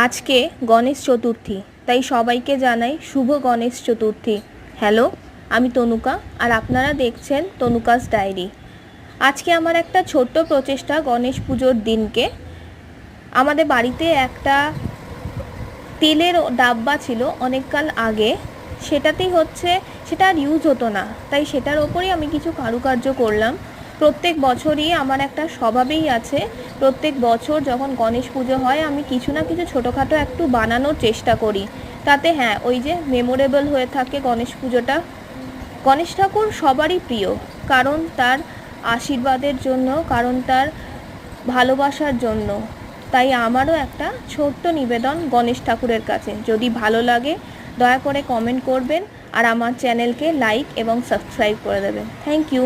আজকে গণেশ চতুর্থী, তাই সবাইকে জানাই শুভ গণেশ চতুর্থী। হ্যালো, আমি তনুকা আর আপনারা দেখছেন তনুকাস ডায়েরি। আজকে আমার একটা ছোট্ট প্রচেষ্টা গণেশ পুজোর দিনকে। আমাদের বাড়িতে একটা তেলের ডাব্বা ছিল অনেককাল আগে, সেটা আর ইউজ হতো না, তাই সেটার ওপরেই আমি কিছু কারুকার্য করলাম। প্রত্যেক বছরই আমার একটা স্বভাবেই আছে, প্রত্যেক বছর যখন গণেশ পুজো হয় আমি কিছু না কিছু ছোটোখাটো একটু বানানোর চেষ্টা করি, তাতে ওই যে মেমোরেবল হয়ে থাকে গণেশ পুজোটা। গণেশ ঠাকুর সবারই প্রিয়, কারণ তার আশীর্বাদের জন্য, কারণ তার ভালোবাসার জন্য। তাই আমারও একটা ছোট্ট নিবেদন গণেশ ঠাকুরের কাছে, যদি ভালো লাগে দয়া করে কমেন্ট করবেন আর আমার চ্যানেলকে লাইক এবং সাবস্ক্রাইব করে দেবেন। Thank you.